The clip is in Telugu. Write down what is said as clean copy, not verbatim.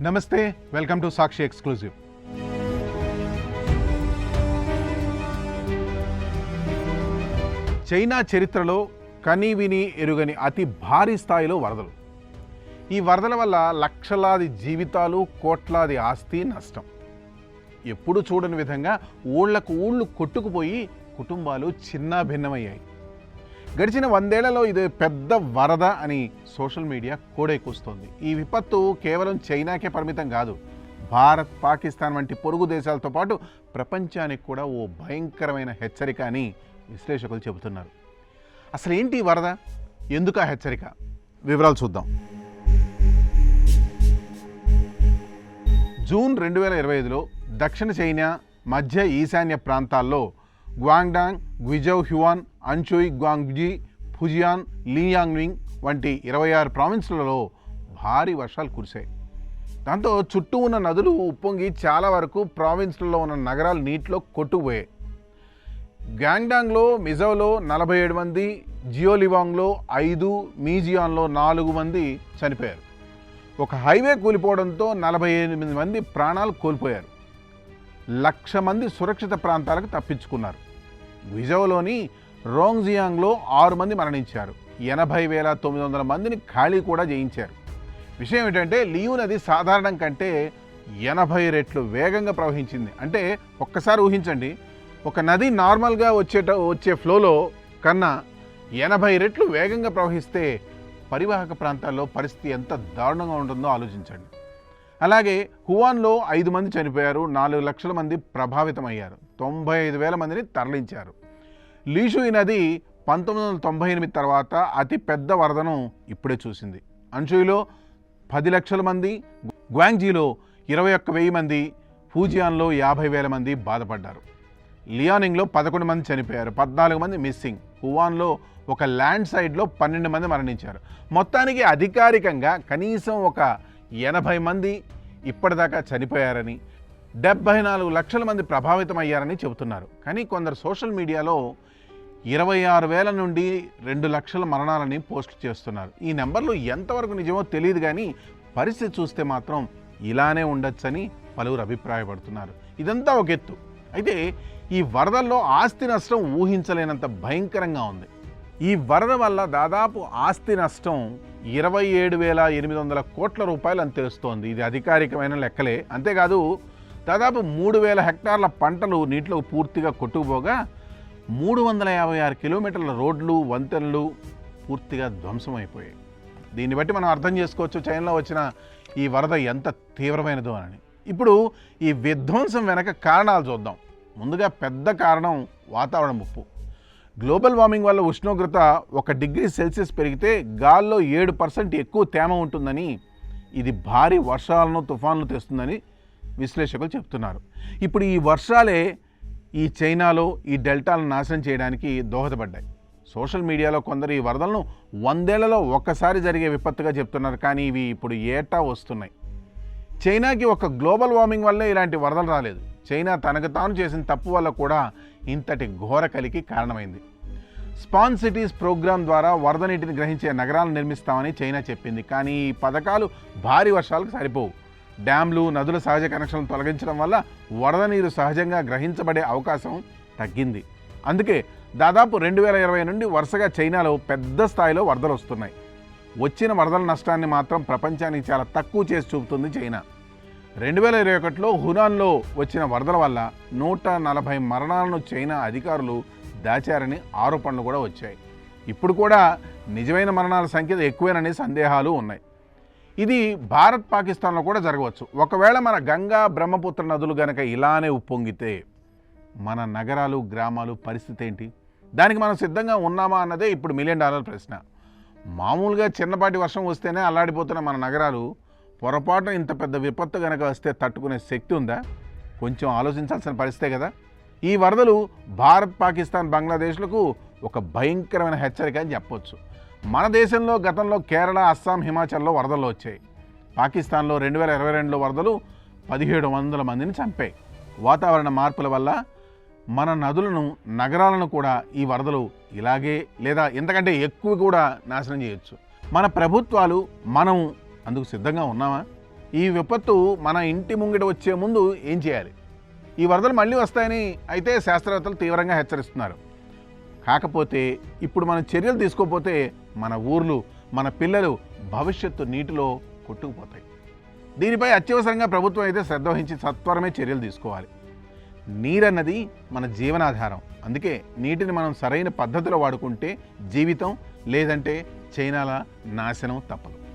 నమస్తే, welcome to Sakshi exclusive. China చరిత్రలో కనీవిని ఎరుగని అతి భారీ స్థాయిలో వరదలు. ఈ వరదల వల్ల లక్షలాది జీవితాలు, కోట్లాది ఆస్తి నష్టం. ఎప్పుడు చూడని విధంగా ఊళ్ళకు ఊళ్ళు కొట్టుకుపోయి కుటుంబాలు చిన్నాభిన్నమయ్యాయి. గడిచిన 100 ఏళ్లలో ఇది పెద్ద వరద అని సోషల్ మీడియా కూడెక్కుస్తోంది. ఈ విపత్తు కేవలం చైనాకే పరిమితం కాదు, భారత్, పాకిస్తాన్ వంటి పొరుగు దేశాలతో పాటు ప్రపంచానికి కూడా ఓ భయంకరమైన హెచ్చరిక అని విశ్లేషకులు చెబుతున్నారు. అసలు ఏంటి ఈ వరద, ఎందుకు ఆ హెచ్చరిక, వివరాలు చూద్దాం. జూన్ 2025లో దక్షిణ చైనా, మధ్య ఈశాన్య ప్రాంతాల్లో గ్వాంగ్డాంగ్, గ్విజౌ హ్యువాన్, అంచుయ్, గ్వాంగ్జీ, ఫుజియాన్, లియాంగ్వింగ్ వంటి 26 ప్రావిన్సులలో భారీ వర్షాలు కురిశాయి. దాంతో చుట్టూ ఉన్న నదులు ఉప్పొంగి చాలా వరకు ప్రావిన్సులలో ఉన్న నగరాలు నీటిలో కొట్టుకుపోయాయి. గ్యాంగ్డాంగ్లో, మిజోలో 47 మంది, జియోలివాంగ్లో 5, మీజియాన్లో 4 మంది చనిపోయారు. ఒక హైవే కూలిపోవడంతో 48 మంది ప్రాణాలు కోల్పోయారు. 1,00,000 మంది సురక్షిత ప్రాంతాలకు తప్పించుకున్నారు. విజోలోని రోంగ్జియాంగ్లో 6 మంది మరణించారు. 80,900 మందిని ఖాళీ కూడా చేయించారు. విషయం ఏంటంటే లియూ నది సాధారణం కంటే 80 రెట్లు వేగంగా ప్రవహించింది. అంటే ఒక్కసారి ఊహించండి, ఒక నది నార్మల్గా వచ్చే ఫ్లోలో కన్నా 80 రెట్లు వేగంగా ప్రవహిస్తే పరివాహక ప్రాంతాల్లో పరిస్థితి ఎంత దారుణంగా ఉంటుందో ఆలోచించండి. అలాగే హువాన్లో 5 మంది చనిపోయారు, 4 లక్షల మంది ప్రభావితమయ్యారు, 95,000 మందిని తరలించారు. లీషుయి నది 1998 తర్వాత అతి పెద్ద వరదను ఇప్పుడే చూసింది. అంచుయిలో 10 లక్షల మంది, గ్వాంగ్జీలో 21,000 మంది, ఫూజియాన్లో 50,000 మంది బాధపడ్డారు. లియానింగ్లో 11 మంది చనిపోయారు, 14 మంది మిస్సింగ్. హువాన్లో ఒక ల్యాండ్ సైడ్లో 12 మంది మరణించారు. మొత్తానికి అధికారికంగా కనీసం ఒక 80 మంది ఇప్పటిదాకా చనిపోయారని, 74 లక్షల మంది ప్రభావితమయ్యారని చెబుతున్నారు. కానీ కొందరు సోషల్ మీడియాలో 26,000 నుండి 2 లక్షల మరణాలని పోస్ట్ చేస్తున్నారు. ఈ నెంబర్లు ఎంతవరకు నిజమో తెలియదు, కానీ పరిస్థితి చూస్తే మాత్రం ఇలానే ఉండొచ్చని పలువురు అభిప్రాయపడుతున్నారు. ఇదంతా ఒక ఎత్తు. అయితే ఈ వరదల్లో ఆస్తి నష్టం ఊహించలేనంత భయంకరంగా ఉంది. ఈ వరద వల్ల దాదాపు ఆస్తి నష్టం 27,800 కోట్ల రూపాయలు అని తెలుస్తోంది. ఇది అధికారికమైన లెక్కలే. అంతేకాదు దాదాపు 3,000 హెక్టార్ల పంటలు నీటిలో పూర్తిగా కొట్టుకుపోగా 356 కిలోమీటర్ల రోడ్లు, వంతెనలు పూర్తిగా ధ్వంసమైపోయాయి. దీన్ని బట్టి మనం అర్థం చేసుకోవచ్చు చైనాలో వచ్చిన ఈ వరద ఎంత తీవ్రమైనదో అని. ఇప్పుడు ఈ విధ్వంసం వెనక కారణాలు చూద్దాం. ముందుగా పెద్ద కారణం వాతావరణ ముప్పు. గ్లోబల్ వార్మింగ్ వల్ల ఉష్ణోగ్రత 1 డిగ్రీ సెల్సియస్ పెరిగితే గాల్లో 7% ఎక్కువ తేమ ఉంటుందని, ఇది భారీ వర్షాలను, తుఫాన్లు తెస్తుందని విశ్లేషకులు చెప్తున్నారు. ఇప్పుడు ఈ వర్షాలే ఈ చైనాలో ఈ డెల్టాలను నాశనం చేయడానికి దోహదపడ్డాయి. సోషల్ మీడియాలో కొందరు ఈ వరదలను 100 ఏళ్లలో ఒక్కసారి జరిగే విపత్తుగా చెప్తున్నారు, కానీ ఇవి ఇప్పుడు ఏటా వస్తున్నాయి. చైనాకి ఒక గ్లోబల్ వార్మింగ్ వల్లే ఇలాంటి వరదలు రాలేదు. చైనా తనకు తాను చేసిన తప్పు వల్ల కూడా ఇంతటి ఘోర కలికి కారణమైంది. స్పాన్ సిటీస్ ప్రోగ్రాం ద్వారా వరద నీటిని గ్రహించే నగరాలను నిర్మిస్తామని చైనా చెప్పింది. కానీ ఈ పథకాలు భారీ వర్షాలకు సరిపోవు. డ్యాంలు, నదుల సహజ కనెక్షన్లు తొలగించడం వల్ల వరద నీరు సహజంగా గ్రహించబడే అవకాశం తగ్గింది. అందుకే దాదాపు 2020 నుండి వరుసగా చైనాలో పెద్ద స్థాయిలో వరదలు వస్తున్నాయి. వచ్చిన వరదల నష్టాన్ని మాత్రం ప్రపంచానికి చాలా తక్కువ చేసి చూపుతుంది చైనా. 2021లో హునాన్లో వచ్చిన వరదల వల్ల 140 మరణాలను చైనా అధికారులు దాచారని ఆరోపణలు కూడా వచ్చాయి. ఇప్పుడు కూడా నిజమైన మరణాల సంఖ్య ఎక్కువేనని సందేహాలు ఉన్నాయి. ఇది భారత్, పాకిస్తాన్లో కూడా జరగవచ్చు. ఒకవేళ మన గంగా, బ్రహ్మపుత్ర నదులు గనక ఇలానే ఉప్పొంగితే మన నగరాలు, గ్రామాలు పరిస్థితి ఏంటి? దానికి మనం సిద్ధంగా ఉన్నామా అన్నదే ఇప్పుడు $1 మిలియన్ ప్రశ్న. మామూలుగా చిన్నపాటి వర్షం వస్తేనే అల్లాడిపోతున్న మన నగరాలు పొరపాటున ఇంత పెద్ద విపత్తు కనుక వస్తే తట్టుకునే శక్తి ఉందా? కొంచెం ఆలోచించాల్సిన పరిస్థితే కదా. ఈ వరదలు భారత్, పాకిస్తాన్, బంగ్లాదేశ్లకు ఒక భయంకరమైన హెచ్చరిక అని చెప్పొచ్చు. మన దేశంలో గతంలో కేరళ, అస్సాం, హిమాచల్లో వరదలు వచ్చాయి. పాకిస్తాన్లో 2022లో వరదలు 1,700 మందిని చంపాయి. వాతావరణ మార్పుల వల్ల మన నదులను, నగరాలను కూడా ఈ వరదలు ఇలాగే లేదా ఇంతకంటే ఎక్కువ కూడా నాశనం చేయొచ్చు. మన ప్రభుత్వాలు, మనం అందుకు సిద్ధంగా ఉన్నామా? ఈ విపత్తు మన ఇంటి ముంగిట వచ్చే ముందు ఏం చేయాలి? ఈ వరదలు మళ్ళీ వస్తాయని అయితే శాస్త్రవేత్తలు తీవ్రంగా హెచ్చరిస్తున్నారు. కాకపోతే ఇప్పుడు మనం చర్యలు తీసుకోకపోతే మన ఊర్లు, మన పిల్లలు భవిష్యత్తు నీటిలో కొట్టుకుపోతాయి. దీనిపై అత్యవసరంగా ప్రభుత్వం అయితే శ్రద్ధ వహించి సత్వరమే చర్యలు తీసుకోవాలి. నీరన్నది మన జీవనాధారం. అందుకే నీటిని మనం సరైన పద్ధతిలో వాడుకుంటే జీవితం, లేదంటే చైనాల నాశనం తప్పదు.